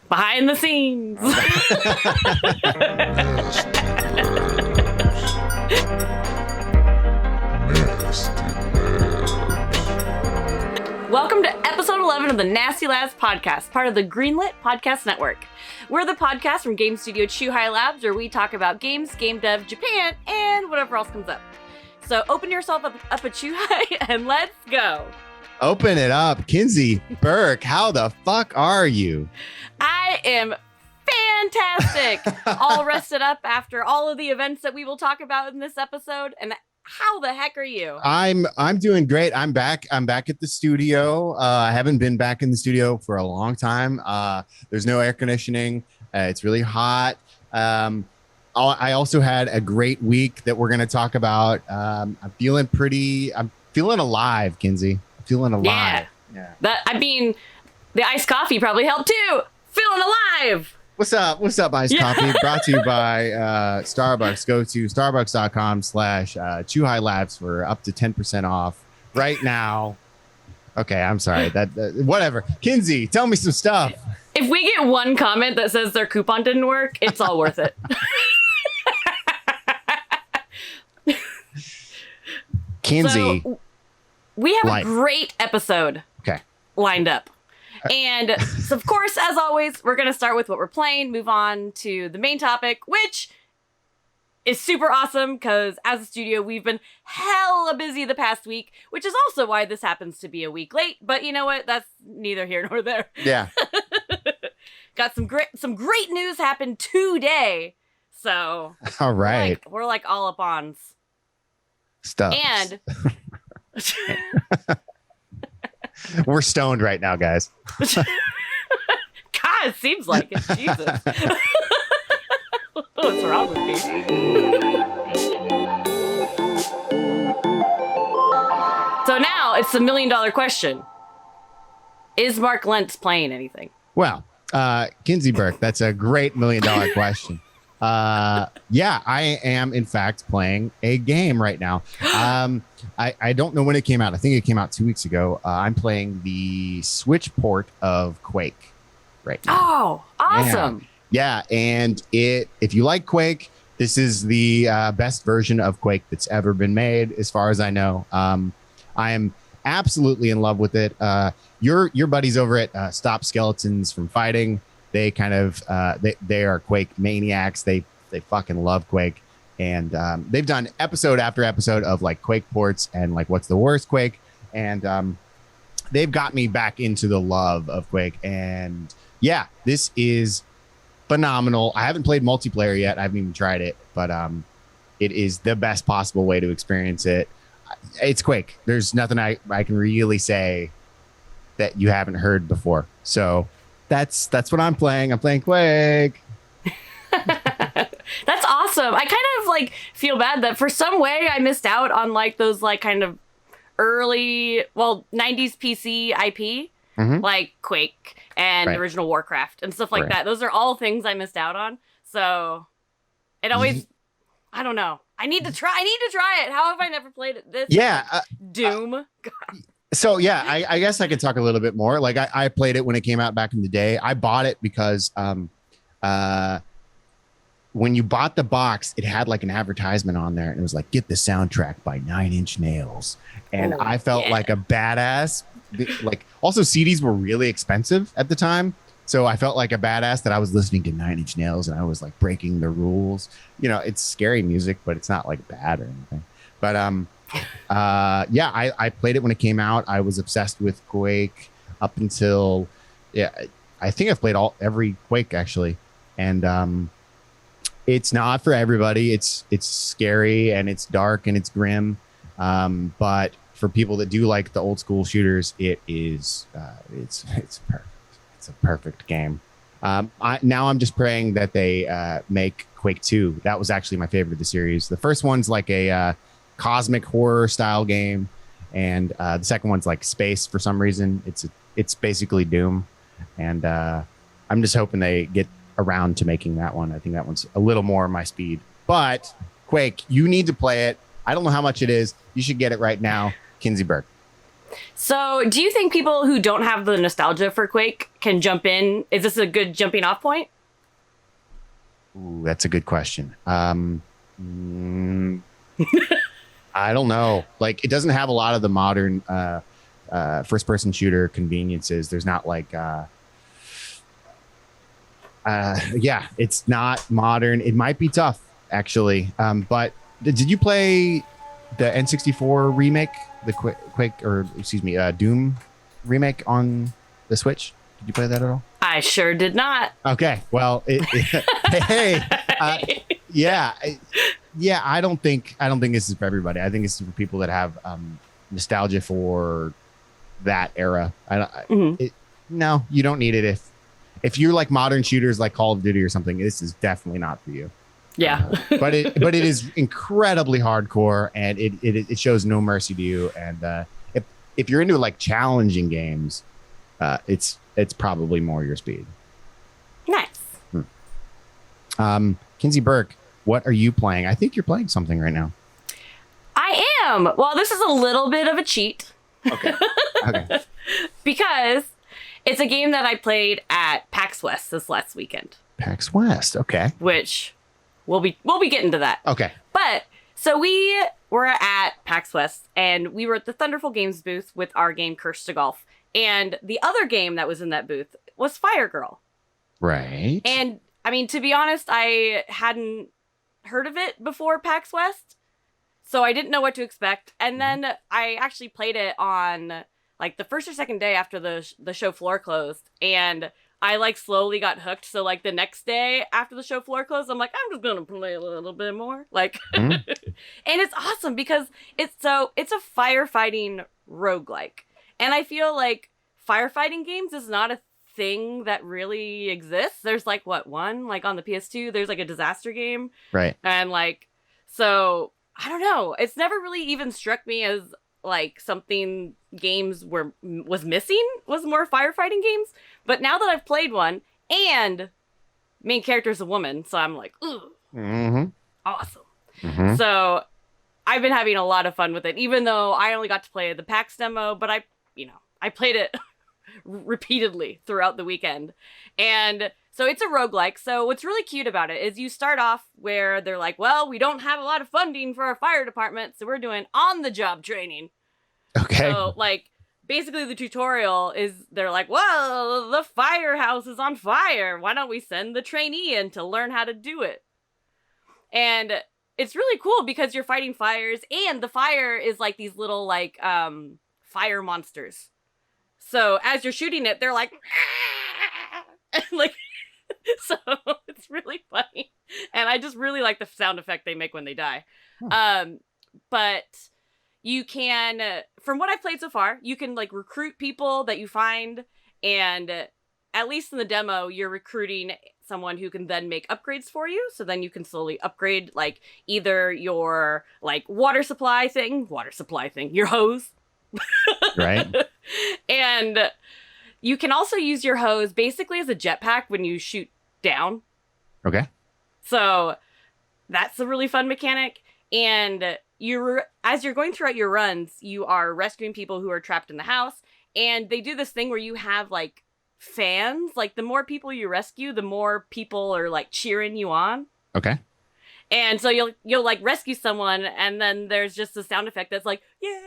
Behind the scenes. Welcome to episode 11 of the Nasty Labs podcast, part of the Greenlit Podcast Network. We're the podcast from game studio Chuhai Labs, where we talk about games, game dev, Japan, and whatever else comes up. So open yourself up a Chuhai and let's go. Open it up. Kinsey, Burke, how the fuck are you? I am fantastic. All rested up after all of the events that we will talk about in this episode. And how the heck are you? I'm doing great. I'm back at the studio. I haven't been back in the studio for a long time. There's no air conditioning. It's really hot. I also had a great week that we're going to talk about. I'm feeling alive, Kinsey. Feeling alive. Yeah. The iced coffee probably helped too. Feeling alive. What's up, iced coffee? Brought to you by Starbucks. Go to starbucks.com/Chuhai Labs for up to 10% off right now. Okay, I'm sorry. Whatever. Kinsey, tell me some stuff. If we get one comment that says their coupon didn't work, it's all worth it. Kinsey. So, we have a great episode lined up. And so, of course, as always, we're going to start with what we're playing, move on to the main topic, which is super awesome because as a studio, we've been hella busy the past week, which is also why this happens to be a week late. But you know what? That's neither here nor there. Yeah. Got some great news happened today. So all right. We're like all up on stuff. And we're stoned right now, guys. God, it seems like it. Jesus. What's wrong with me? So now it's the $1 million question. Is Mark Lentz playing anything? Well, Kinsey, Burke, that's a great $1 million question. Yeah, I am in fact playing a game right now. I don't know when it came out. I think it came out 2 weeks ago. I'm playing the Switch port of Quake right now. Oh, awesome. Yeah, and if you like Quake, this is the best version of Quake that's ever been made, as far as I know. I am absolutely in love with it. Your buddies over at Stop Skeletons from Fighting, they kind of they are Quake maniacs. They fucking love Quake, and they've done episode after episode of like Quake ports and like what's the worst Quake, and they've got me back into the love of Quake. And yeah, this is phenomenal. I haven't played multiplayer yet. I haven't even tried it, but it is the best possible way to experience it. It's Quake. There's nothing I can really say that you haven't heard before. So that's what I'm playing. I'm playing Quake. That's awesome. I kind of like feel bad that for some way I missed out on like those like kind of early, 90s PC IP, like Quake and original Warcraft and stuff like that. Those are all things I missed out on. So it always, I don't know. I need to try it. How have I never played it? This Doom. So yeah, I guess I could talk a little bit more. Like I played it when it came out back in the day. I bought it because when you bought the box, it had like an advertisement on there, and it was like, "Get the soundtrack by 9 Inch Nails," and I felt like a badass. Like also CDs were really expensive at the time, so I felt like a badass that I was listening to 9 Inch Nails and I was like breaking the rules. You know, it's scary music, but it's not like bad or anything. But yeah, I played it when it came out. I was obsessed with Quake up until I think I've played every Quake actually, and it's not for everybody. It's scary and it's dark and it's grim, but for people that do like the old school shooters, it is it's perfect. It's a perfect game. Now I'm just praying that they make Quake 2. That was actually my favorite of the series. The first one's like a cosmic horror style game, and the second one's like space for some reason. It's basically Doom, and I'm just hoping they get around to making that one. I think that one's a little more my speed. But Quake, you need to play it. I don't know how much it is. You should get it right now. Kinsey, Burke. So do you think people who don't have the nostalgia for Quake can jump in? Is this a good jumping off point? Ooh, that's a good question. I don't know. Like, it doesn't have a lot of the modern first person shooter conveniences. There's not like it's not modern. It might be tough, actually. But did you play the N64 remake, the Doom remake on the Switch? Did you play that at all? I sure did not. Okay, well, yeah. I don't think this is for everybody. I think this is for people that have nostalgia for that era. No, you don't need it if you're like modern shooters like Call of Duty or something. This is definitely not for you. Yeah, but it is incredibly hardcore, and it shows no mercy to you. And if you're into like challenging games, it's probably more your speed. Nice. Kinsey, Burke, what are you playing? I think you're playing something right now. I am. Well, this is a little bit of a cheat. Okay. Because it's a game that I played at PAX West this last weekend. PAX West. Okay. Which we'll be getting to that. Okay. But so we were at PAX West and we were at the Thunderful Games booth with our game Cursed to Golf. And the other game that was in that booth was Fire Girl. Right. And I mean, to be honest, I hadn't heard of it before PAX West, so I didn't know what to expect. And then I actually played it on like the first or second day after the show floor closed, and I like slowly got hooked. So like the next day after the show floor closed, I'm like, I'm just gonna play a little bit more, like. And it's awesome because it's a firefighting roguelike. And I feel like firefighting games is not a thing that really exists. There's like one like on the PS2, there's like a disaster game. Right. And like, so I don't know. It's never really even struck me as like something games was missing was more firefighting games. But now that I've played one and main character's a woman, so I'm like, ooh, awesome. So I've been having a lot of fun with it, even though I only got to play the PAX demo, but I played it repeatedly throughout the weekend. And so it's a roguelike. So what's really cute about it is you start off where they're like, well, we don't have a lot of funding for our fire department, so we're doing on-the-job training. Okay. So like basically the tutorial is they're like, well, the firehouse is on fire. Why don't we send the trainee in to learn how to do it? And it's really cool because you're fighting fires, and the fire is like these little like fire monsters. So as you're shooting it, they're like, like, so it's really funny. And I just really like the sound effect they make when they die. But you can, from what I've played so far, you can like recruit people that you find. And at least in the demo, you're recruiting someone who can then make upgrades for you. So then you can slowly upgrade like either your like water supply thing, your hose. Right. And you can also use your hose basically as a jetpack when you shoot down. Okay. So that's a really fun mechanic. And as you're going throughout your runs, you are rescuing people who are trapped in the house. And they do this thing where you have like fans. Like the more people you rescue, the more people are like cheering you on. Okay. And so you'll like rescue someone, and then there's just a sound effect that's like, yeah.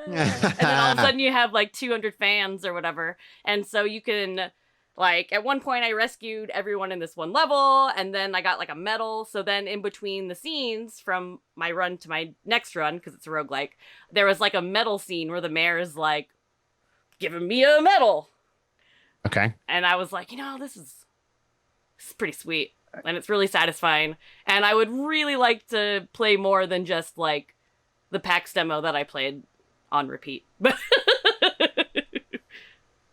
And then all of a sudden you have like 200 fans or whatever. And so you can, like, at one point I rescued everyone in this one level, and then I got like a medal. So then in between the scenes from my run to my next run, because it's a roguelike, there was like a medal scene where the mayor is like giving me a medal. Okay. And I was like, this is pretty sweet. And it's really satisfying. And I would really like to play more than just like the PAX demo that I played on repeat. But it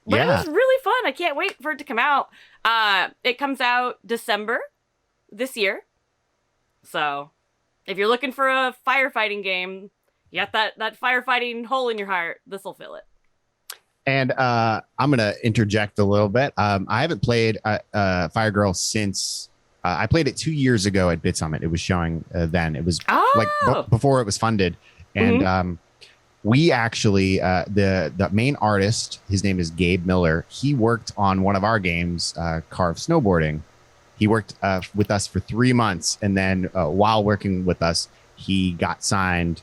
was really fun. I can't wait for it to come out. It comes out December this year. So if you're looking for a firefighting game, you got that firefighting hole in your heart, this will fill it. And I'm going to interject a little bit. I haven't played Fire Girl since I played it 2 years ago at Bitsummit. It was showing then. It was before it was funded. And we actually, the main artist, his name is Gabe Miller. He worked on one of our games, Carve Snowboarding. He worked with us for 3 months. And then while working with us, he got signed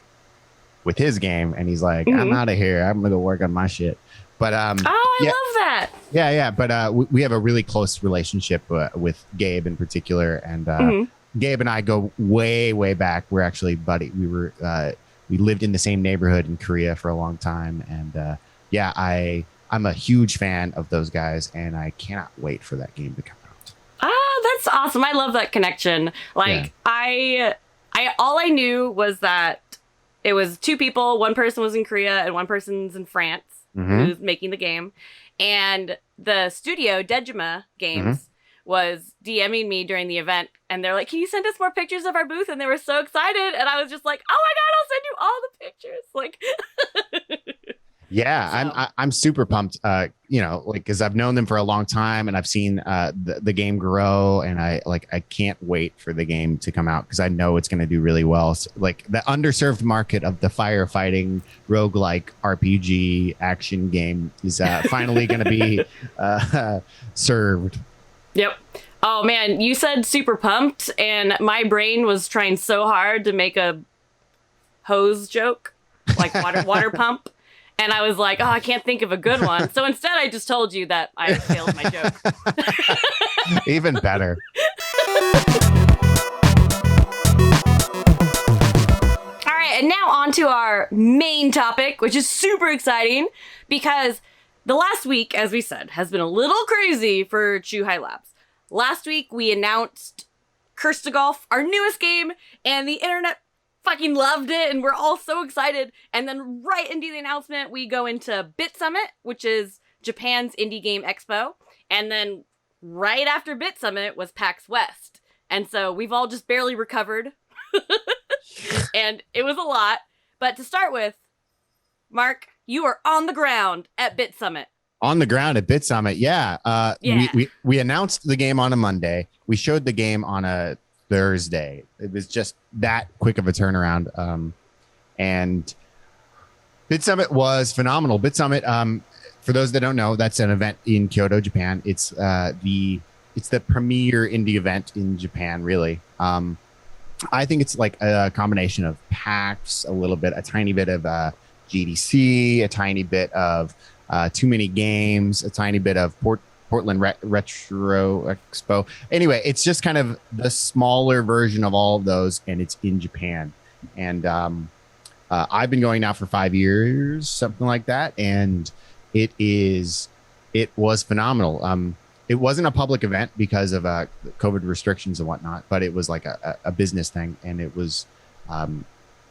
with his game. And he's like, I'm out of here. I'm going to go work on my shit. But I love that. Yeah. But we have a really close relationship with Gabe in particular. And Gabe and I go way, way back. We're actually buddy. We lived in the same neighborhood in Korea for a long time. And I'm a huge fan of those guys. And I cannot wait for that game to come out. Oh, that's awesome. I love that connection. Like, I all I knew was that it was 2 people. One person was in Korea and one person's in France who's making the game. And the studio, Dejima Games, was DMing me during the event. And they're like, can you send us more pictures of our booth? And they were so excited. And I was just like, oh my God, I'll send you all the pictures. Like, yeah, I'm super pumped, because I've known them for a long time and I've seen the game grow, and I can't wait for the game to come out because I know it's going to do really well. So, like, the underserved market of the firefighting roguelike RPG action game is finally going to be served. Yep. Oh man, you said super pumped, and my brain was trying so hard to make a hose joke, like water pump. And I was like, oh, I can't think of a good one. So instead, I just told you that I failed my joke. Even better. All right, and now on to our main topic, which is super exciting because the last week, as we said, has been a little crazy for Chuhai Labs. Last week, we announced Cursed Golf, our newest game, and the internet fucking loved it, and we're all so excited. And then right into the announcement, we go into Bitsummit, which is Japan's indie game expo. And then right after Bitsummit was PAX West. And so we've all just barely recovered. And it was a lot. But to start with, Mark, you are on the ground at Bitsummit. On the ground at Bitsummit, yeah. We announced the game on a Monday. We showed the game on a Thursday. It was just that quick of a turnaround. And Bitsummit was phenomenal. Bitsummit, for those that don't know, that's an event in Kyoto, Japan. It's the premier indie event in Japan, really. I think it's like a combination of PAX, a tiny bit of GDC, a tiny bit of Too Many Games, a tiny bit of Portland Retro Expo. Anyway, it's just kind of the smaller version of all of those, and it's in Japan. And I've been going now for 5 years, something like that, and it was phenomenal. It wasn't a public event because of COVID restrictions and whatnot, but it was like a business thing, and it was a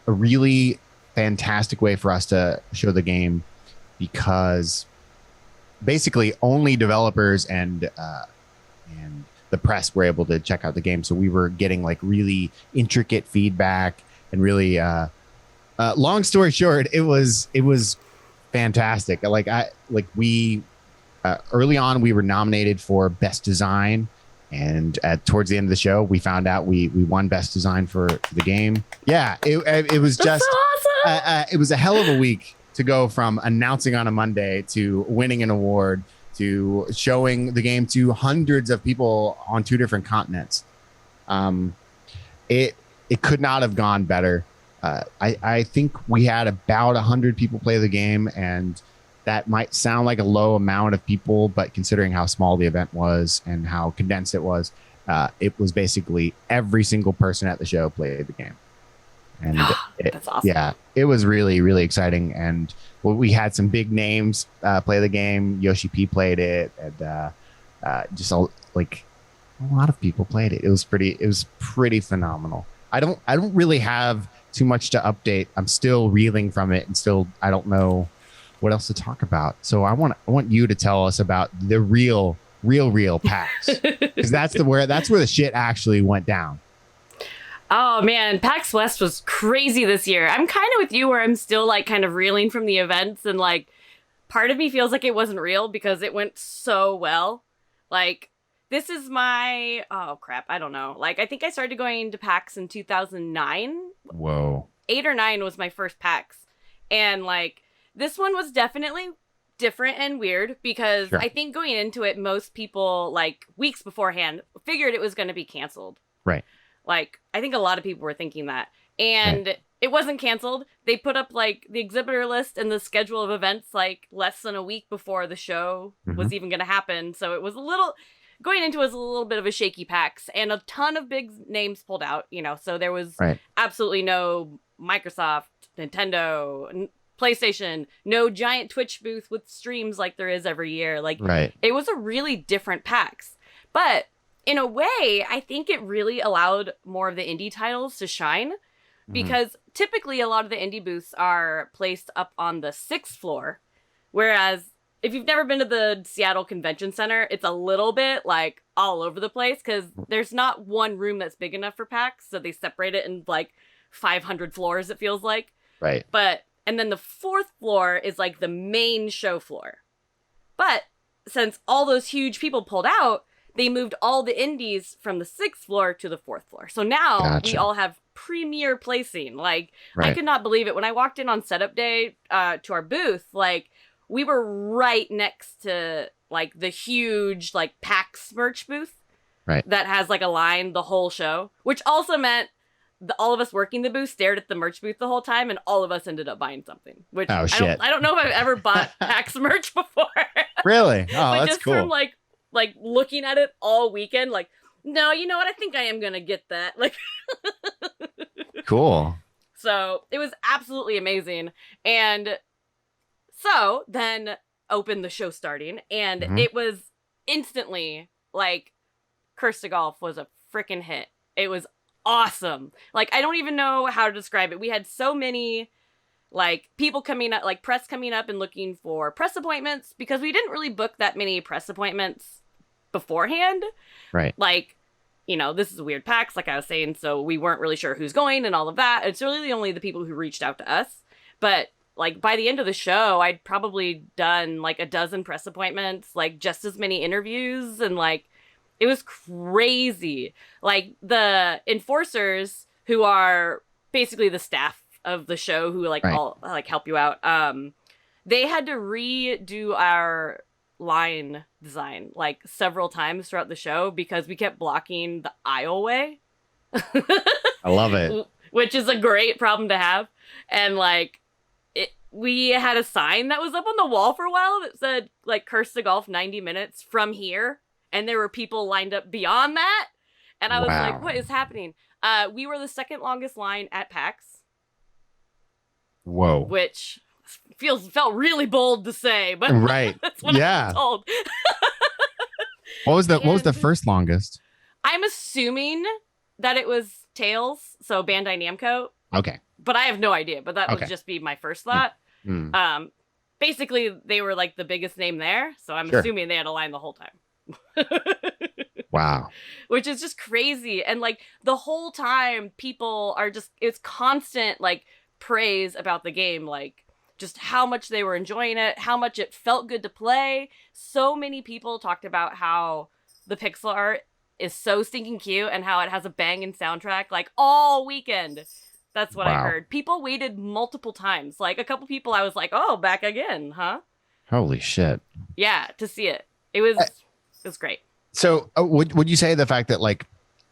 really fantastic way for us to show the game because basically only developers and the press were able to check out the game. So we were getting like really intricate feedback and really long story short, it was fantastic. We early on we were nominated for best design, and towards the end of the show we found out we won best design for the game. Yeah, it was just so awesome. It was a hell of a week to go from announcing on a Monday to winning an award to showing the game to hundreds of people on 2 different continents. It could not have gone better. I think we had about 100 people play the game, and that might sound like a low amount of people, but considering how small the event was and how condensed it was basically every single person at the show played the game. And that's awesome. Yeah, it was really, really exciting. And we had some big names play the game. Yoshi P played it, and just a lot of people played it. It was pretty phenomenal. I don't really have too much to update. I'm still reeling from it, and I don't know what else to talk about. So I want you to tell us about the real PAX, because that's where the shit actually went down. Oh man, PAX West was crazy this year. I'm kind of with you where I'm still like kind of reeling from the events, and like part of me feels like it wasn't real because it went so well. Like this is my, oh crap, I don't know. Like I think I started going to PAX in 2009. Whoa. 8 or 9 was my first PAX. And like this one was definitely different and weird because I think going into it, most people like weeks beforehand figured it was going to be canceled. Right. Like I think a lot of people were thinking that. And it wasn't canceled. They put up like the exhibitor list and the schedule of events like less than a week before the show was even going to happen. So it was going into it was a little bit of a shaky PAX, and a ton of big names pulled out, so there was absolutely no Microsoft, Nintendo, PlayStation, no giant Twitch booth with streams like there is every year. Like it was a really different PAX. But in a way, I think it really allowed more of the indie titles to shine. Because typically a lot of the indie booths are placed up on the 6th floor. Whereas if you've never been to the Seattle Convention Center, it's a little bit like all over the place because there's not one room that's big enough for PAX. So they separate it in like 500 floors, it feels like. Right. And then the 4th floor is like the main show floor. But since all those huge people pulled out, they moved all the indies from the 6th floor to the 4th floor. So now we all have premier placing. Like, I could not believe it. When I walked in on setup day to our booth, like, we were right next to, like, the huge, like, PAX merch booth. Right. That has, like, a line the whole show. Which also meant all of us working the booth stared at the merch booth the whole time, and all of us ended up buying something. Which I don't know if I've ever bought PAX merch before. Really? Oh, but that's just cool. From, like looking at it all weekend, like, no, you know what? I think I am going to get that. Like, cool. So it was absolutely amazing. And so then opened the show starting, and it was instantly like Cursed to Golf was a freaking hit. It was awesome. Like, I don't even know how to describe it. We had so many like people coming up, like press coming up and looking for press appointments because we didn't really book that many press appointments beforehand. Right. Like, this is a weird PAX, like I was saying, so we weren't really sure who's going and all of that. It's really only the people who reached out to us. But like by the end of the show, I'd probably done like a dozen press appointments, like just as many interviews, and like it was crazy. Like the enforcers, who are basically the staff of the show who like all like help you out, they had to redo our line design like several times throughout the show because we kept blocking the aisleway. I love it. Which is a great problem to have. And like we had a sign that was up on the wall for a while that said like Cursed to Golf 90 minutes from here, and there were people lined up beyond that, and I was like, what is happening? We were the second longest line at PAX. Whoa. Which felt really bold to say, but that's what I was told. What was the first longest? I'm assuming that it was Tails, so Bandai Namco. Okay. But I have no idea, but that would just be my first thought. Basically, they were like the biggest name there, so I'm assuming they had a line the whole time. Wow. Which is just crazy. And like the whole time people are just, it's constant like praise about the game, like just how much they were enjoying it, how much it felt good to play. So many people talked about how the pixel art is so stinking cute and how it has a banging soundtrack like all weekend. That's what I heard. People waited multiple times. Like a couple people I was like, oh, back again, huh? Holy shit. Yeah, to see it. It was great. So would you say the fact that like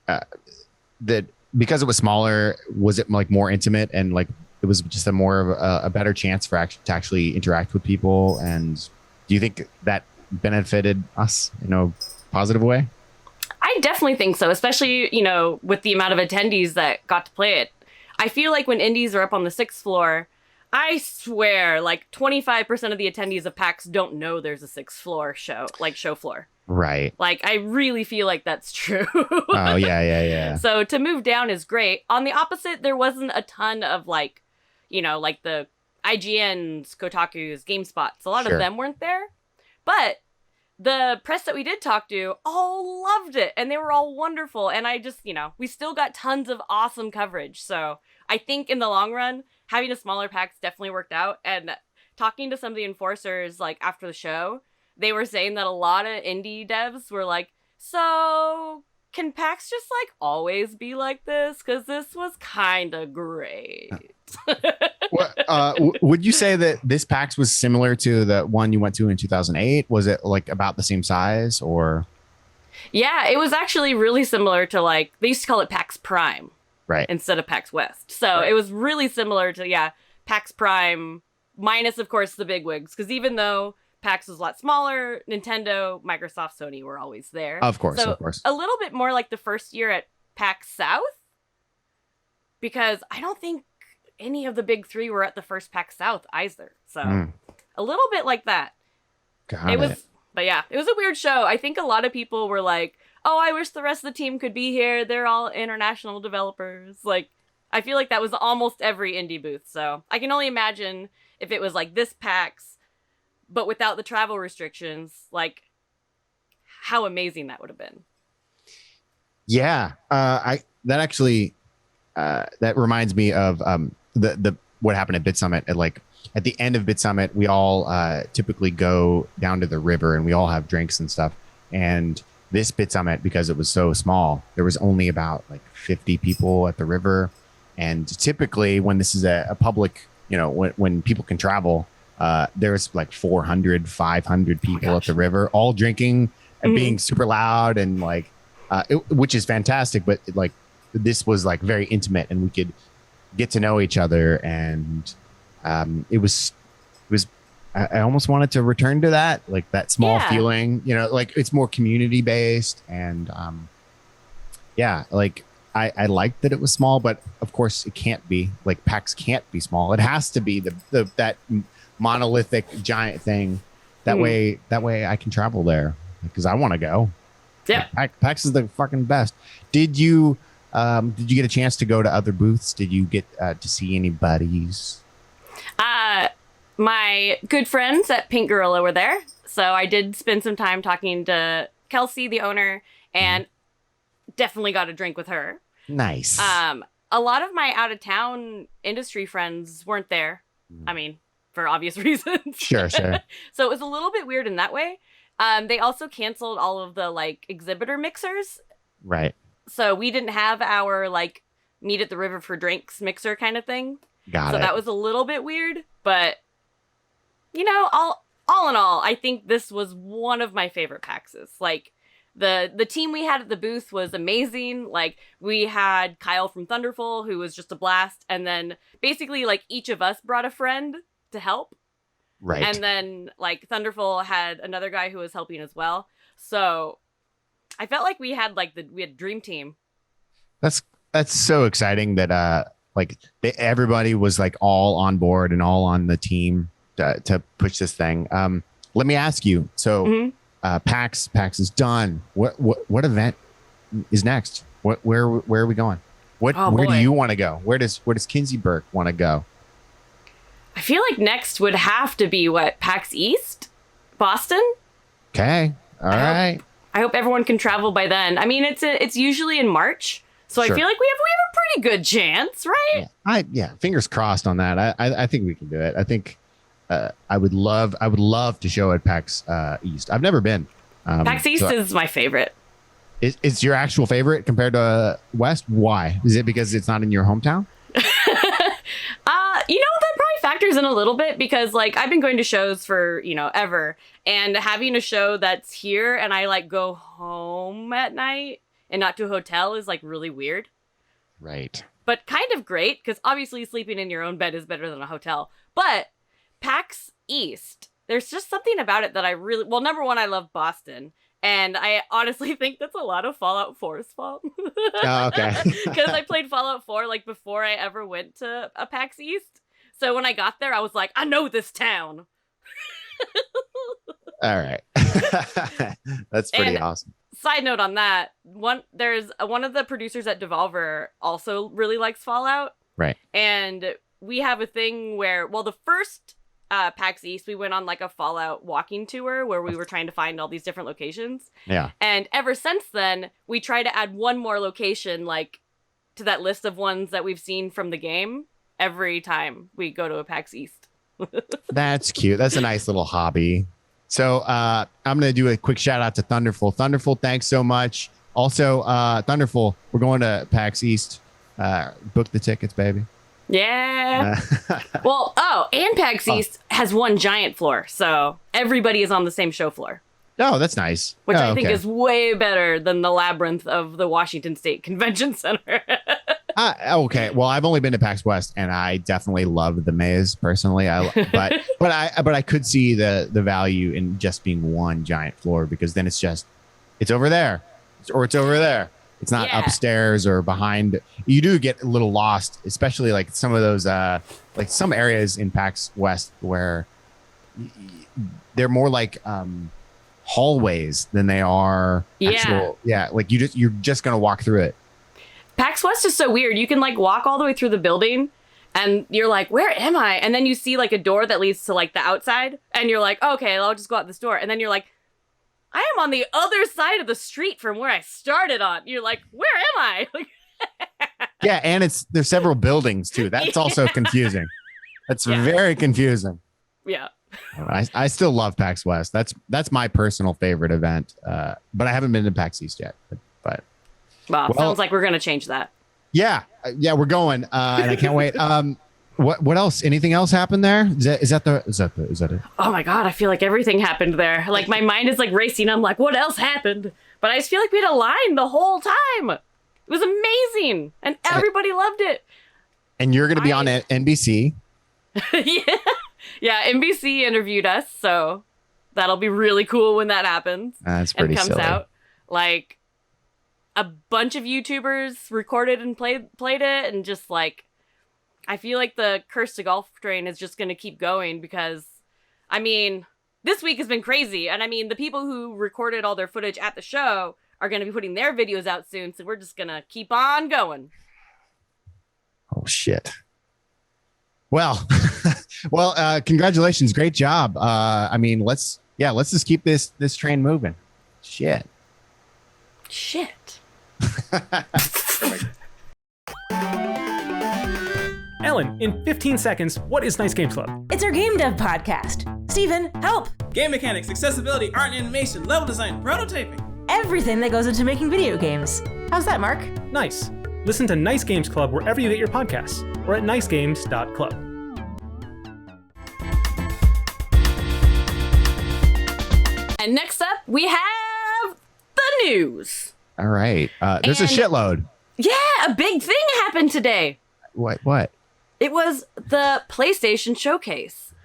that because it was smaller, was it like more intimate and like it was just a more of a better chance for to actually interact with people? And do you think that benefited us in a positive way? I definitely think so, especially, with the amount of attendees that got to play it. I feel like when indies are up on the 6th floor, I swear like 25% of the attendees of PAX don't know there's a 6th floor show floor. Right. Like, I really feel like that's true. Oh, yeah. So to move down is great. On the opposite, there wasn't a ton of like, like the IGNs, Kotakus, GameSpots. A lot of them weren't there. But the press that we did talk to all loved it, and they were all wonderful. And I just, we still got tons of awesome coverage. So I think in the long run, having a smaller PAX definitely worked out. And talking to some of the enforcers, like after the show, they were saying that a lot of indie devs were like, so can PAX just like always be like this? Because this was kind of great. Would you say that this PAX was similar to the one you went to in 2008? Was it like about the same size or? Yeah, it was actually really similar to like, they used to call it PAX Prime. Right. Instead of PAX West. So It was really similar to, PAX Prime, minus, of course, the bigwigs. Because even though PAX was a lot smaller, Nintendo, Microsoft, Sony were always there. Of course, so of course. A little bit more like the first year at PAX South. Because I don't think any of the big three were at the first PAX South either. So a little bit like that. Got it. But yeah, it was a weird show. I think a lot of people were like, oh, I wish the rest of the team could be here. They're all international developers. Like, I feel like that was almost every indie booth. So I can only imagine if it was like this PAX, but without the travel restrictions, like how amazing that would have been. Yeah. That reminds me of the what happened at Bitsummit. At the end of Bitsummit, we all typically go down to the river and we all have drinks and stuff. And this Bitsummit, because it was so small, there was only about like 50 people at the river. And typically when this is a public, when people can travel, there's like 400, 500 people at the river, all drinking and being super loud and which is fantastic. But this was like very intimate and we could get to know each other. And it was I almost wanted to return to that, like that small feeling, like it's more community based. And I liked that it was small, but of course it can't be. Like PAX can't be small. It has to be that monolithic giant thing. That way I can travel there because I want to go. Yeah, PAX is the fucking best. Did you get a chance to go to other booths? Did you get to see any buddies? My good friends at Pink Gorilla were there. So I did spend some time talking to Kelsey, the owner, and definitely got a drink with her. Nice. A lot of my out of town industry friends weren't there. I mean, for obvious reasons. Sure. So it was a little bit weird in that way. They also canceled all of the exhibitor mixers. Right. So we didn't have our meet at the river for drinks mixer kind of thing. Got it. So that was a little bit weird, but all in all, I think this was one of my favorite PAXs. The team we had at the booth was amazing. We had Kyle from Thunderful, who was just a blast, and then basically each of us brought a friend to help. Right. And then Thunderful had another guy who was helping as well. So I felt like we had we had dream team. That's so exciting that everybody was all on board and all on the team to push this thing. Let me ask you. So PAX is done. What event is next? Where are we going? Where do you want to go? Where does Kinsey Burke want to go? I feel like next would have to be PAX East, Boston. Okay. All right. I hope everyone can travel by then. I mean, it's usually in March. So sure. I feel like we have a pretty good chance, right? Yeah. Fingers crossed on that. I think we can do it. I think I would love to show at PAX East. I've never been. PAX East is my favorite. Is your actual favorite compared to West? Why? Is it because it's not in your hometown? That probably factors in a little bit because I've been going to shows for, ever, and having a show that's here and I go home at night and not to a hotel is really weird. Right. But kind of great because obviously sleeping in your own bed is better than a hotel. But PAX East, there's just something about it that I really, number one, I love Boston. And I honestly think that's a lot of Fallout 4's fault. Oh, okay. Because I played Fallout 4 before I ever went to a PAX East. So when I got there, I was like, I know this town. All right. That's pretty awesome. Side note on that, there's one of the producers at Devolver also really likes Fallout. Right. And we have a thing where, the first PAX East, we went on a Fallout walking tour where we were trying to find all these different locations. Yeah. And ever since then, we try to add one more location to that list of ones that we've seen from the game every time we go to a PAX East. That's cute. That's a nice little hobby. So I'm going to do a quick shout out to Thunderful. Thunderful, thanks so much. Also, Thunderful, we're going to PAX East. Book the tickets, baby. Yeah. Well, and PAX East has one giant floor, so everybody is on the same show floor. Oh, that's nice. Which I think is way better than the labyrinth of the Washington State Convention Center. Okay. Well, I've only been to PAX West, and I definitely love the maze personally. But I could see the value in just being one giant floor, because then it's over there, or it's over there. It's not upstairs or behind. You do get a little lost, especially like some of those like some areas in PAX West where they're more like hallways than they are actual. Yeah, like you're just gonna walk through it. PAX West is so weird. You can like walk all the way through the building and you're like, where am I? And then you see like a door that leads to like the outside and you're like, okay, I'll just go out this door. And then you're like, I am on the other side of the street from where I started on. You're like, where am I? Yeah, and there's several buildings too. That's also confusing. That's very confusing. Yeah. I still love PAX West. That's my personal favorite event. But I haven't been to PAX East yet. But well, sounds like we're gonna change that. Yeah, we're going, and I can't wait. What else? Anything else happened there? Is that it? Oh my god, I feel like everything happened there. Like my mind is like racing. I'm like, what else happened? But I just feel like we had a line the whole time. It was amazing, and everybody loved it. And you're gonna be on NBC. Yeah, NBC interviewed us, so that'll be really cool when that happens. That's pretty comes silly. Out. Like a bunch of YouTubers recorded and played it, and just like I feel like the Cursed to Golf train is just going to keep going because, I mean, this week has been crazy. And I mean, the people who recorded all their footage at the show are going to be putting their videos out soon. So we're just going to keep on going. Oh, shit. Well, congratulations. Great job. I mean, let's just keep this train moving. Shit. Ellen, in 15 seconds, what is Nice Games Club? It's our game dev podcast. Steven, help! Game mechanics, accessibility, art and animation, level design, prototyping. Everything that goes into making video games. How's that, Mark? Nice. Listen to Nice Games Club wherever you get your podcasts, or at nicegames.club. And next up, we have the news. All right. There's a shitload. Yeah, a big thing happened today. What? It was the PlayStation Showcase.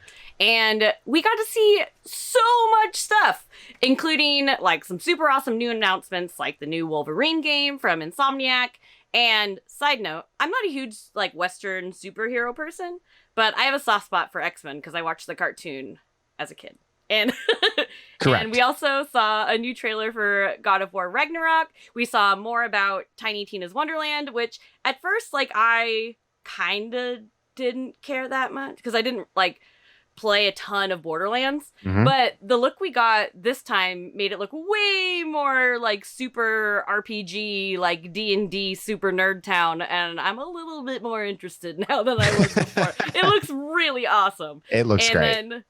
And we got to see so much stuff, including like some super awesome new announcements, like the new Wolverine game from Insomniac. And side note, I'm not a huge like Western superhero person, but I have a soft spot for X-Men because I watched the cartoon as a kid. And Correct. And we also saw a new trailer for God of War Ragnarok. We saw more about Tiny Tina's Wonderland, which at first, like, I kind of didn't care that much because I didn't like play a ton of Borderlands. Mm-hmm. But the look we got this time made it look way more like super RPG, like D&D super nerd town, and I'm a little bit more interested now than I was before. It looks really awesome. It looks great. And then,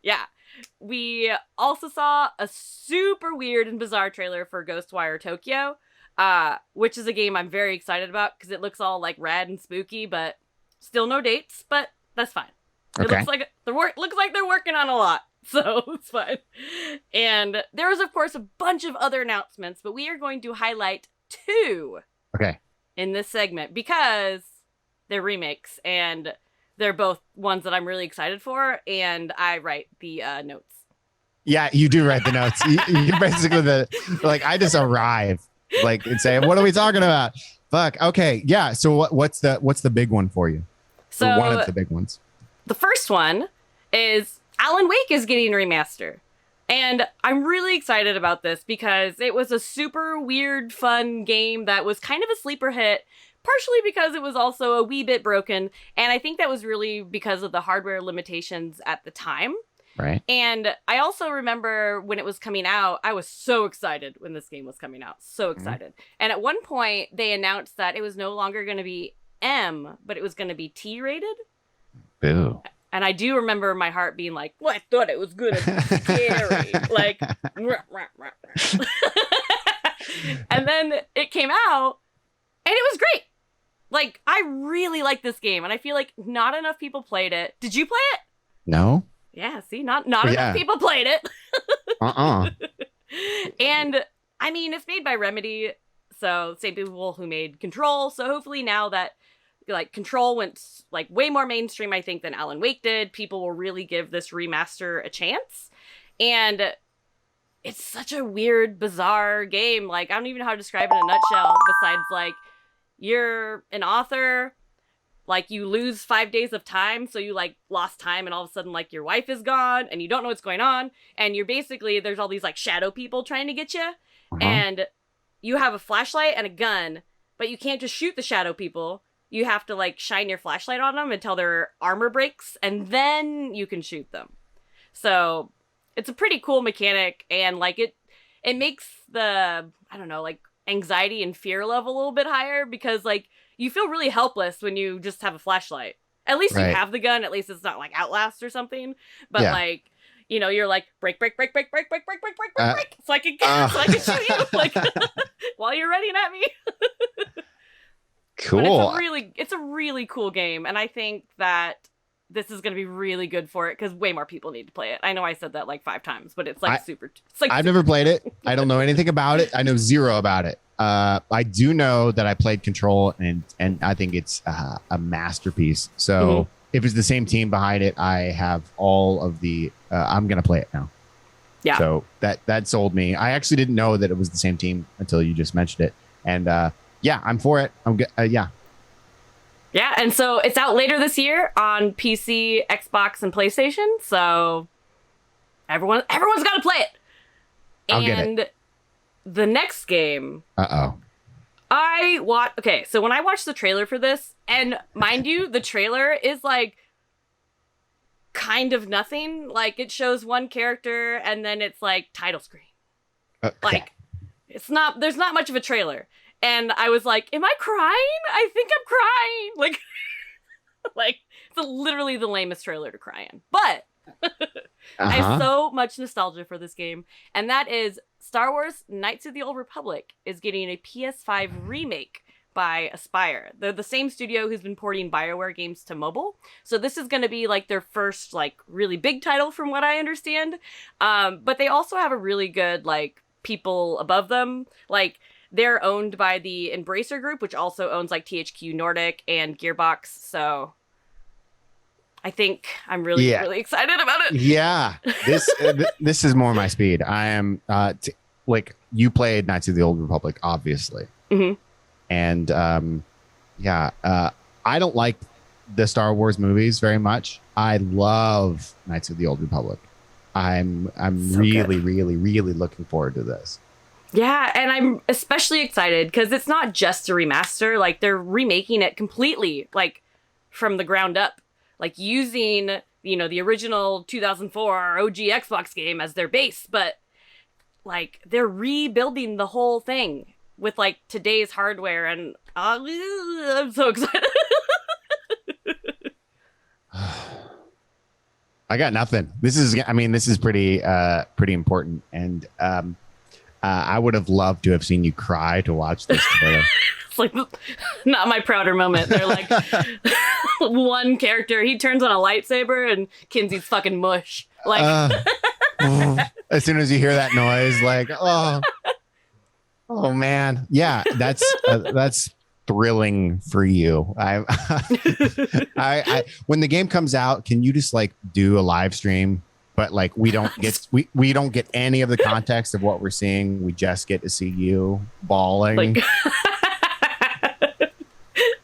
we also saw a super weird and bizarre trailer for Ghostwire Tokyo, which is a game I'm very excited about because it looks all like rad and spooky, but still no dates, but that's fine. It looks like they're working on a lot, so it's fine. And there was, of course, a bunch of other announcements, but we are going to highlight 2 in this segment because they're remakes and they're both ones that I'm really excited for, and I write the notes. Yeah, you do write the notes. You're basically I just arrive and say, what are we talking about? Fuck. Okay. Yeah. So what's the big one for you? So or one of the big ones. The first one is Alan Wake is getting remastered. And I'm really excited about this because it was a super weird, fun game that was kind of a sleeper hit, partially because it was also a wee bit broken. And I think that was really because of the hardware limitations at the time. Right. And I also remember when it was coming out, I was so excited when this game was coming out. So excited. Mm-hmm. And at one point, they announced that it was no longer going to be M, but it was going to be T rated. Boo. And I do remember my heart being like, well, I thought it was going to be scary. Like, and then it came out, and it was great. Like, I really like this game, and I feel like not enough people played it. Did you play it? No. Yeah, see, not enough people played it. And, I mean, it's made by Remedy, so same people who made Control, so hopefully now that, like, Control went, like, way more mainstream, I think, than Alan Wake did, people will really give this remaster a chance. And it's such a weird, bizarre game. Like, I don't even know how to describe it in a nutshell, besides, like, you're an author, like, you lose 5 days of time, so you, like, lost time, and all of a sudden, like, your wife is gone, and you don't know what's going on, and you're basically, there's all these, like, shadow people trying to get you, and you have a flashlight and a gun, but you can't just shoot the shadow people. You have to, like, shine your flashlight on them until their armor breaks, and then you can shoot them. So, it's a pretty cool mechanic, and, like, it makes the, I don't know, like, anxiety and fear level a little bit higher, because, like, you feel really helpless when you just have a flashlight. At least you have the gun. At least it's not like Outlast or something. But like, you know, you're like break, so I can shoot you like while you're running at me. Cool. But it's a really cool game, and I think that this is going to be really good for it because way more people need to play it. I know I said that like 5 times, but it's like I've never played it. I don't know anything about it. I know zero about it. I do know that I played Control, and I think it's a masterpiece. So if it's the same team behind it, I have all of the. I'm gonna play it now. Yeah. So that sold me. I actually didn't know that it was the same team until you just mentioned it, and yeah, I'm for it. I'm good. Yeah. Yeah, and so it's out later this year on PC, Xbox, and PlayStation. So everyone's got to play it. I'll get it. The next game. Okay, so when I watched the trailer for this, and mind you, the trailer is like kind of nothing. Like, it shows one character and then it's like title screen. Like, there's not much of a trailer. And I was like, am I crying? I think I'm crying. Like it's literally the lamest trailer to cry in. But I have so much nostalgia for this game. And that is Star Wars Knights of the Old Republic is getting a PS5 remake by Aspyr. They're the same studio who's been porting BioWare games to mobile. So this is going to be like their first like really big title from what I understand. But they also have a really good like people above them. Like, they're owned by the Embracer Group, which also owns like THQ Nordic and Gearbox. So I think I'm really excited about it. Yeah, this is more my speed. I am like, you played Knights of the Old Republic, obviously, and I don't like the Star Wars movies very much. I love Knights of the Old Republic. I'm so really looking forward to this. Yeah, and I'm especially excited because it's not just a remaster. Like, they're remaking it completely, like, from the ground up. Like, using, you know, the original 2004 OG Xbox game as their base. But, like, they're rebuilding the whole thing with, like, today's hardware. And I'm so excited. I got nothing. This is pretty important. And I would have loved to have seen you cry to watch this trailer. It's like not my prouder moment. They're like one character, he turns on a lightsaber and Kinsey's fucking mush. Like as soon as you hear that noise, like, oh man. Yeah, that's thrilling for you. I when the game comes out, can you just like do a live stream? But like, we don't get any of the context of what we're seeing. We just get to see you bawling. Like,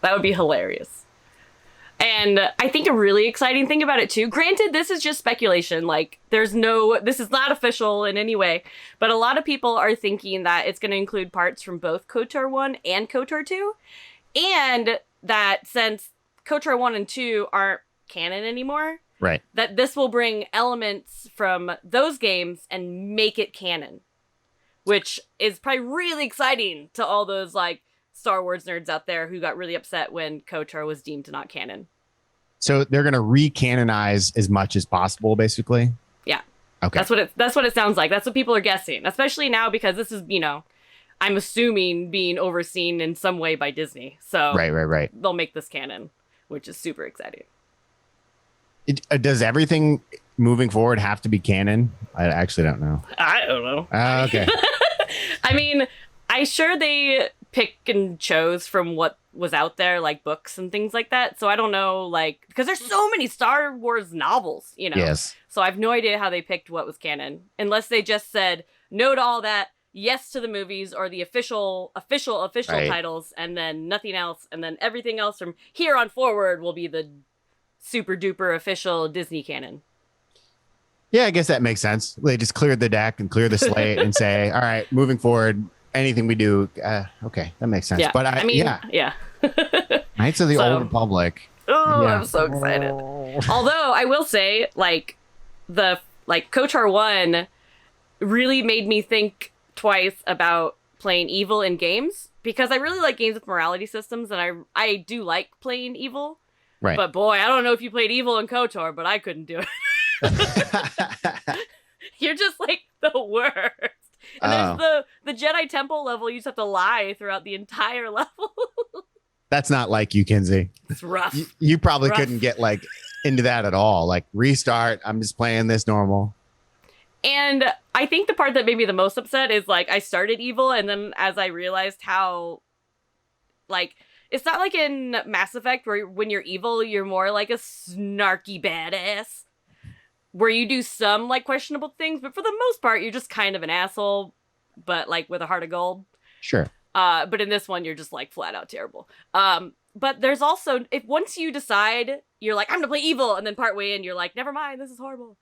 that would be hilarious. And I think a really exciting thing about it too, granted, this is just speculation. Like, this is not official in any way, but a lot of people are thinking that it's going to include parts from both KOTOR 1 and KOTOR 2. And that since KOTOR 1 and 2 aren't canon anymore, right, that this will bring elements from those games and make it canon, which is probably really exciting to all those like Star Wars nerds out there who got really upset when KOTOR was deemed not canon. So they're going to recanonize as much as possible, basically. Yeah. Okay. That's what it sounds like. That's what people are guessing, especially now because this is, you know, I'm assuming being overseen in some way by Disney. So right. They'll make this canon, which is super exciting. Does everything moving forward have to be canon? I actually don't know. I don't know. Okay. I mean, I'm sure they pick and chose from what was out there, like books and things like that. So I don't know, like, because there's so many Star Wars novels, you know? Yes. So I have no idea how they picked what was canon, unless they just said no to all that, yes to the movies or the official right. titles, and then nothing else. And then everything else from here on forward will be the super duper official Disney canon. Yeah, I guess that makes sense. They just cleared the deck and clear the slate and say, all right, moving forward, anything we do, okay, that makes sense. Yeah. But I mean, yeah. Knights of the Old Republic. Oh, yeah. I'm so excited. Although I will say, like, the KOTOR 1 really made me think twice about playing evil in games, because I really like games with morality systems, and I do like playing evil. Right. But boy, I don't know if you played evil in KOTOR, but I couldn't do it. You're just like the worst. And there's the Jedi Temple level, you just have to lie throughout the entire level. That's not like you, Kinsey. It's rough. You probably couldn't get like into that at all. Like, restart, I'm just playing this normal. And I think the part that made me the most upset is, like, I started evil, and then as I realized how, like, it's not like in Mass Effect where when you're evil, you're more like a snarky badass, where you do some, like, questionable things, but for the most part, you're just kind of an asshole, but, like, with a heart of gold. Sure. But in this one, you're just, like, flat out terrible. But there's also, if once you decide, you're like, I'm gonna play evil, and then partway in, you're like, never mind, this is horrible.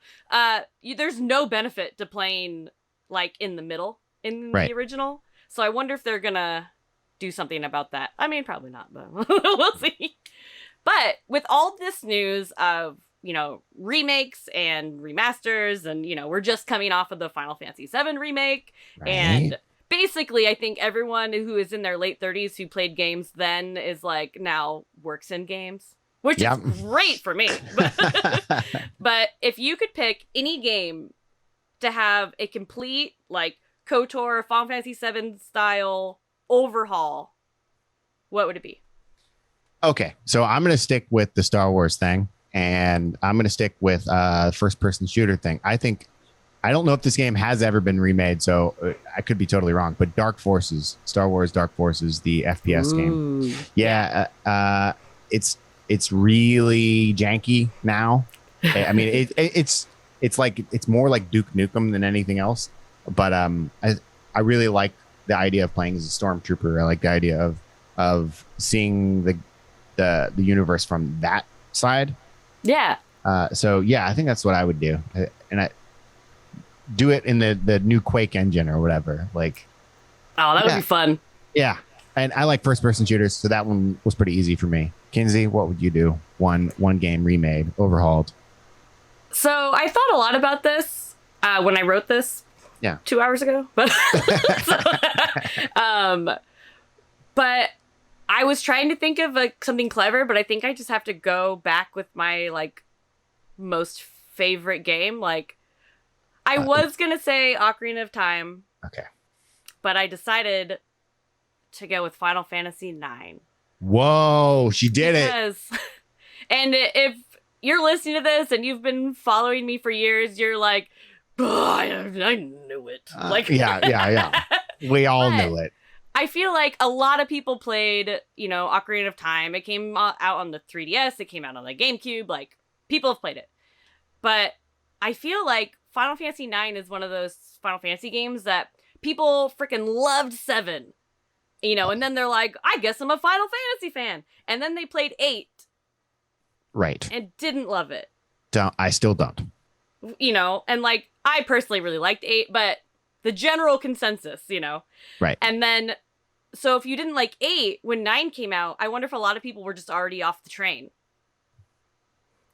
There's no benefit to playing, like, in the middle in the original. So I wonder if they're gonna do something about that. I mean, probably not, but we'll see. But with all this news of, you know, remakes and remasters, and, you know, we're just coming off of the Final Fantasy VII remake, and basically, I think everyone who is in their late 30s who played games then is, like, now works in games, which is great for me. But if you could pick any game to have a complete, like, KOTOR, Final Fantasy VII style overhaul, what would it be? Okay, so I'm going to stick with the Star Wars thing, and I'm going to stick with first-person shooter thing. I don't know if this game has ever been remade, so I could be totally wrong, but Dark Forces, Star Wars Dark Forces, the FPS game. Yeah, it's really janky now. I mean, it's more like Duke Nukem than anything else. But I really like the idea of playing as a stormtrooper. I like the idea of seeing the universe from that side. Yeah. So yeah, I think that's what I would do, and I do it in the new Quake engine or whatever. Like, oh, that would be fun. Yeah, and I like first person shooters, so that one was pretty easy for me. Kinsey, what would you do? One game remade, overhauled. So I thought a lot about this when I wrote this. Yeah. 2 hours ago, but but I was trying to think of something clever, but I think I just have to go back with my, like, most favorite game. Like, I was gonna say Ocarina of Time. Okay. But I decided to go with Final Fantasy IX. Whoa, she did it. And if you're listening to this and you've been following me for years, you're like, I knew it. Yeah. We all knew it. I feel like a lot of people played, you know, Ocarina of Time. It came out on the 3DS. It came out on the GameCube. Like, people have played it. But I feel like Final Fantasy IX is one of those Final Fantasy games that people freaking loved 7. You know, and then they're like, I guess I'm a Final Fantasy fan. And then they played 8. Right. And didn't love it. I still don't. You know, and, like, I personally really liked 8, but the general consensus, you know. Right. And then, so if you didn't like 8, when 9 came out, I wonder if a lot of people were just already off the train.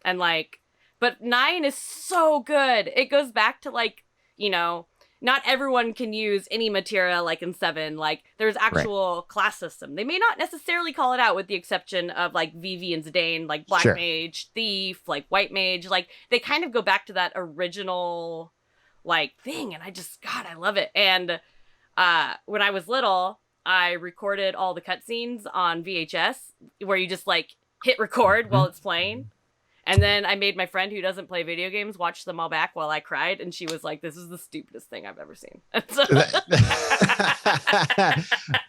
And, like, but 9 is so good. It goes back to, like, you know, not everyone can use any materia like in 7. Like, there's actual class system. They may not necessarily call it out, with the exception of, like, Vivi and Zidane, like Black Mage, Thief, like White Mage. Like, they kind of go back to that original, like, thing. And I love it. And when I was little, I recorded all the cutscenes on VHS where you just like hit record while it's playing. And then I made my friend who doesn't play video games watch them all back while I cried. And she was like, this is the stupidest thing I've ever seen.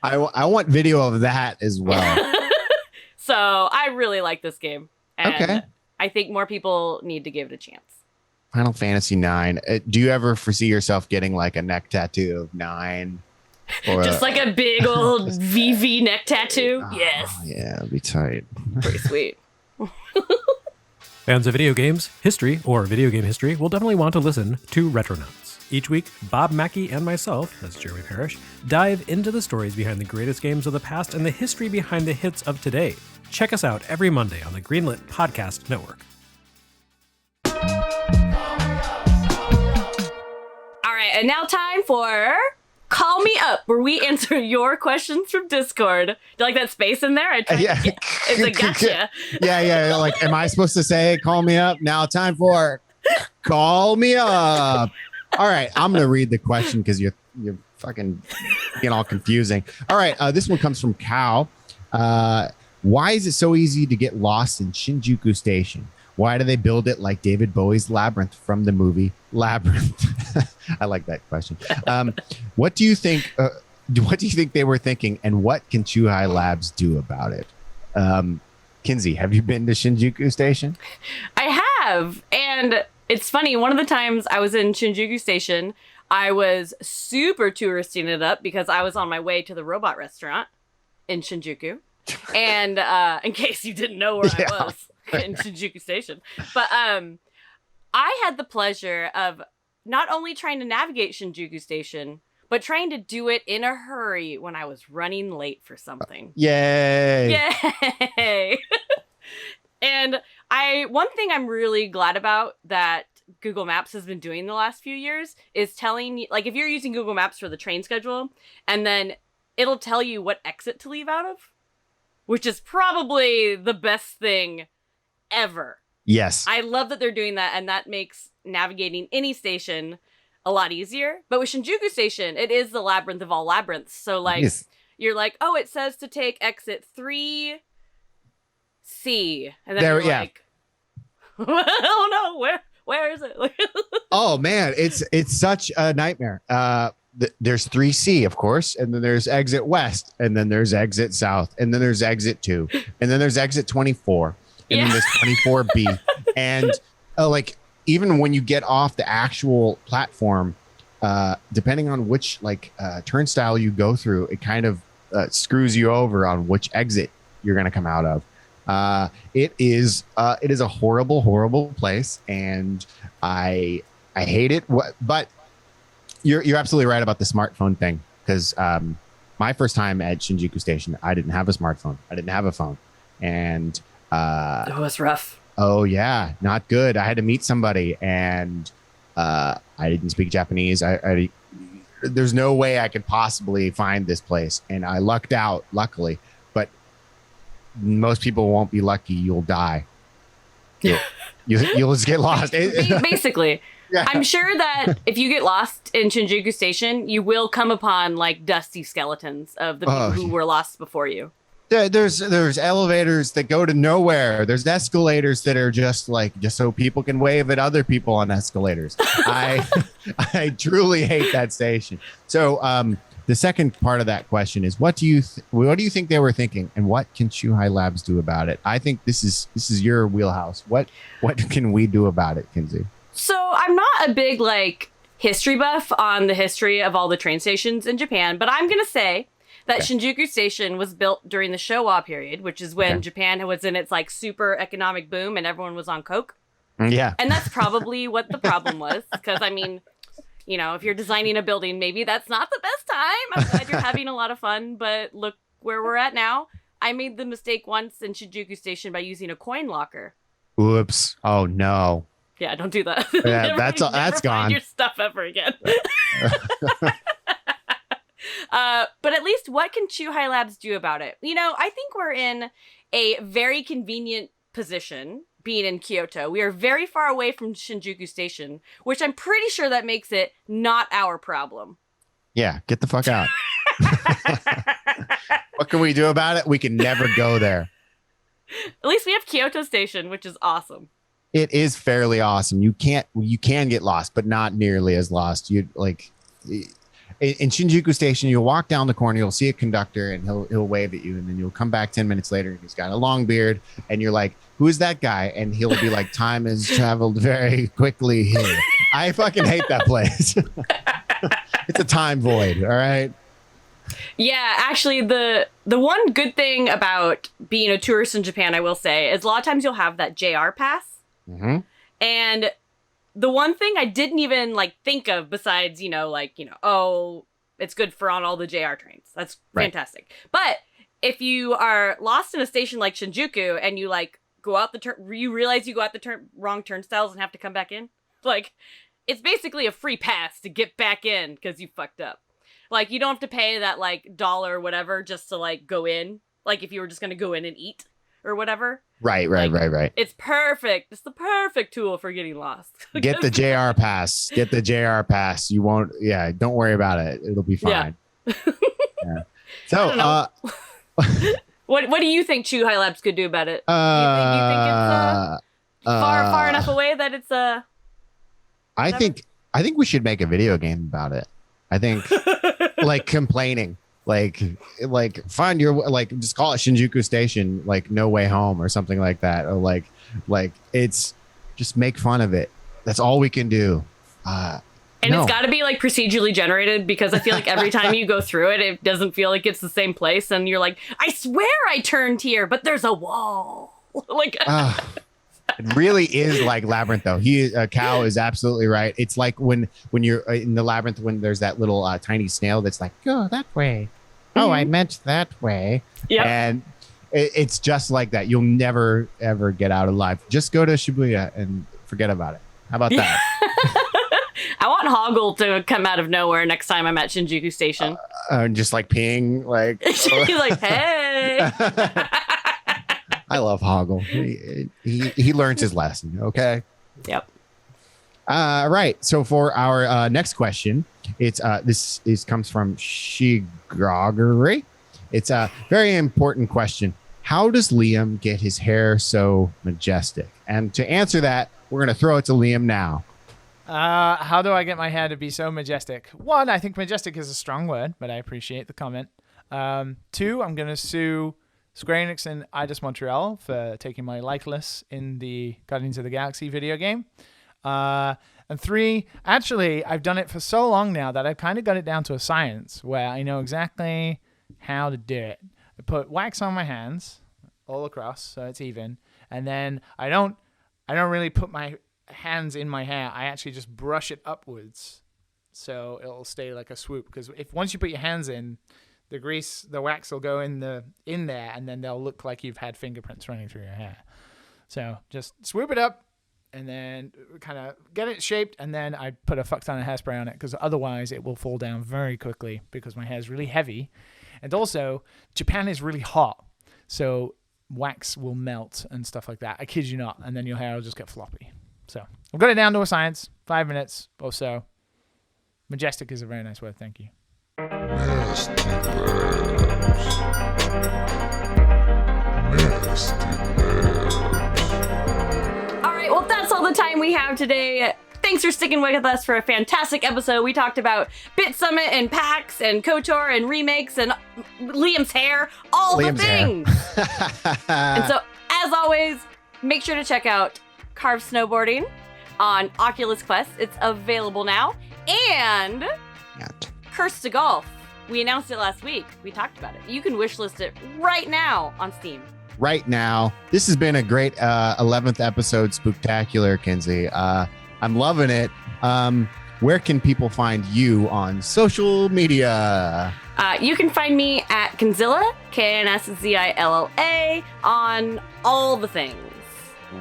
I want video of that as well. So I really like this game. And okay. I think more people need to give it a chance. Final Fantasy 9. Do you ever foresee yourself getting like a neck tattoo of 9? Or just like a big old VV neck tattoo? Oh, yes. Yeah, it'd be tight. Pretty sweet. Fans of video games, history, or video game history will definitely want to listen to Retronauts. Each week, Bob Mackey and myself, that's Jeremy Parrish, dive into the stories behind the greatest games of the past and the history behind the hits of today. Check us out every Monday on the Greenlit Podcast Network. All right, and now time for Call Me Up, where we answer your questions from Discord. Do you like that space in there? Yeah. It's a gotcha. Yeah. Like, am I supposed to say call me up? Now time for Call Me Up. All right, I'm going to read the question because you're fucking getting all confusing. All right, this one comes from Cal. Why is it so easy to get lost in Shinjuku Station? Why do they build it like David Bowie's Labyrinth from the movie Labyrinth? I like that question. What do you think? What do you think they were thinking, and what can Chuhai Labs do about it? Kinsey, have you been to Shinjuku Station? I have, and it's funny. One of the times I was in Shinjuku Station, I was super touristing it up because I was on my way to the robot restaurant in Shinjuku. And in case you didn't know where I was in Shinjuku Station. But I had the pleasure of not only trying to navigate Shinjuku Station, but trying to do it in a hurry when I was running late for something. Yay! Yay! And one thing I'm really glad about that Google Maps has been doing the last few years is telling you, like, if you're using Google Maps for the train schedule, and then it'll tell you what exit to leave out of, which is probably the best thing ever. Yes. I love that they're doing that, and that makes navigating any station a lot easier. But with Shinjuku Station, it is the labyrinth of all labyrinths. So, like, you're like, oh, it says to take exit 3C. And then you're like, oh no, where is it? Oh, man, it's such a nightmare. There's 3C, of course, and then there's exit west, and then there's exit south, and then there's exit 2, and then there's exit 24, and then there's 24B. And like, even when you get off the actual platform, depending on which turnstile you go through, it kind of screws you over on which exit you're going to come out of. It is a horrible, horrible place, and I hate it. But you're absolutely right about the smartphone thing, because my first time at Shinjuku Station, I didn't have a smartphone. I didn't have a phone, and it was rough. Oh yeah, not good. I had to meet somebody, and I didn't speak Japanese. There's no way I could possibly find this place, and I lucked out, luckily. But most people won't be lucky. You'll die. You'll just get lost. Basically. Yeah. I'm sure that if you get lost in Shinjuku Station, you will come upon like dusty skeletons of the people who were lost before you. There's elevators that go to nowhere. There's escalators that are just so people can wave at other people on escalators. I truly hate that station. So the second part of that question is, what do you think they were thinking, and what can Chuhai Labs do about it? I think this is your wheelhouse. What can we do about it, Kinsey? So I'm not a big history buff on the history of all the train stations in Japan, but I'm gonna say that Shinjuku Station was built during the Showa period, which is when Japan was in its super economic boom and everyone was on coke. Yeah. And that's probably what the problem was. Because, I mean, if you're designing a building, maybe that's not the best time. I'm glad you're having a lot of fun, but look where we're at now. I made the mistake once in Shinjuku Station by using a coin locker. Oops. Oh, no. Yeah, don't do that. Yeah, never that's find gone. Your stuff ever again. But at least what can Chuhai Labs do about it? I think we're in a very convenient position being in Kyoto. We are very far away from Shinjuku Station, which I'm pretty sure that makes it not our problem. Yeah, get the fuck out. What can we do about it? We can never go there. At least we have Kyoto Station, which is awesome. It is fairly awesome. You can get lost, but not nearly as lost. You like in Shinjuku Station, you'll walk down the corner, you'll see a conductor, and he'll wave at you, and then you'll come back 10 minutes later, and he's got a long beard, and you're like, "Who is that guy?" And he'll be like, "Time has traveled very quickly here." I fucking hate that place. It's a time void. All right. Yeah, actually, the one good thing about being a tourist in Japan, I will say, is a lot of times you'll have that JR pass. Mm-hmm. And the one thing I didn't even think of besides, oh, it's good for on all the JR trains. That's fantastic. But if you are lost in a station like Shinjuku and you go out you realize you go out the wrong turnstiles and have to come back in. It's basically a free pass to get back in because you fucked up. You don't have to pay that $1 whatever just to go in. If you were just going to go in and eat or whatever. Right. It's perfect. It's the perfect tool for getting lost. Get the JR pass. Get the JR pass. You won't. Yeah. Don't worry about it. It'll be fine. Yeah. Yeah. So, what do you think Chuhai Labs could do about it? Do you think it's far enough away that it's I think we should make a video game about it. I think complaining, find your just call it Shinjuku Station, No Way Home or something like that, or it's just make fun of it. That's all we can do. It's got to be procedurally generated because I feel like every time you go through it, it doesn't feel like it's the same place, and you're like, I swear I turned here, but there's a wall. It really is like Labyrinth, though. Cow is absolutely right. It's like when you're in the Labyrinth, when there's that little tiny snail that's like, go that way. Mm-hmm. Oh, I meant that way. Yeah. And it's just like that. You'll never, ever get out alive. Just go to Shibuya and forget about it. How about that? I want Hoggle to come out of nowhere next time I'm at Shinjuku Station. Just peeing. He's like, hey. I love Hoggle. He learns his lesson. Okay. Yep. Right. So for our next question, it's this comes from Shigaguri. It's a very important question. How does Liam get his hair so majestic? And to answer that, we're going to throw it to Liam now. How do I get my hair to be so majestic? One, I think majestic is a strong word, but I appreciate the comment. Two, I'm going to sue Square Enix and Eidos Montreal for taking my likeness in the Guardians of the Galaxy video game. And three, actually, I've done it for so long now that I've kind of got it down to a science where I know exactly how to do it. I put wax on my hands all across so it's even, and then I don't really put my hands in my hair. I actually just brush it upwards so it'll stay like a swoop, because once you put your hands in, the wax will go in there, and then they'll look like you've had fingerprints running through your hair. So just swoop it up and then kind of get it shaped, and then I put a fuck ton of hairspray on it, because otherwise it will fall down very quickly because my hair is really heavy. And also, Japan is really hot, so wax will melt and stuff like that. I kid you not. And then your hair will just get floppy. So I've got it down to a science, 5 minutes or so. Majestic is a very nice word. Thank you. Alright, well, that's all the time we have today. Thanks for sticking with us for a fantastic episode. We talked about Bitsummit and PAX and KOTOR and remakes and Liam's hair, all the things. And so, as always, make sure to check out Carve Snowboarding on Oculus Quest. It's available now. And Cursed to Golf. We announced it last week. We talked about it. You can wishlist it right now on Steam. Right now. This has been a great 11th episode Spooktacular, Kinsey. I'm loving it. Where can people find you on social media? You can find me at Kinzilla, KNSZILLA, on all the things.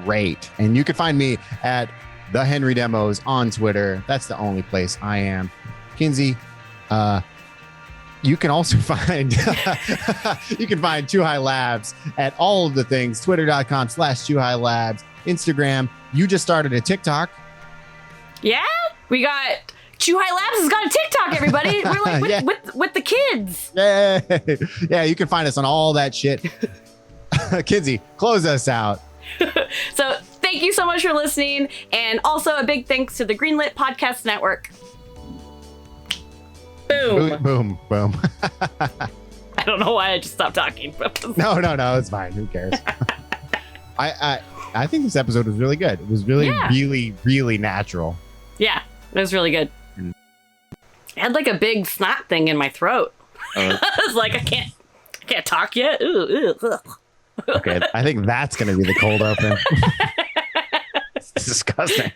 Great. And you can find me at The Henry Demos on Twitter. That's the only place I am. Kinsey, you can also find Chuhai Labs at all of the things, twitter.com/Chuhai Labs, Instagram. You just started a TikTok. Yeah, we got Chuhai Labs has got a TikTok, everybody. We're like Yeah. with the kids. Yay! Yeah, you can find us on all that shit. Kinsey, close us out. So thank you so much for listening. And also a big thanks to the Greenlit Podcast Network. Boom. Boom, boom. I don't know why I just stopped talking. No, it's fine. Who cares? I think this episode was really good. It was really, really natural. Yeah, it was really good. I had like a big snot thing in my throat. I was like, I can't talk yet. Ooh, ugh. Okay, I think that's going to be the cold open. It's disgusting.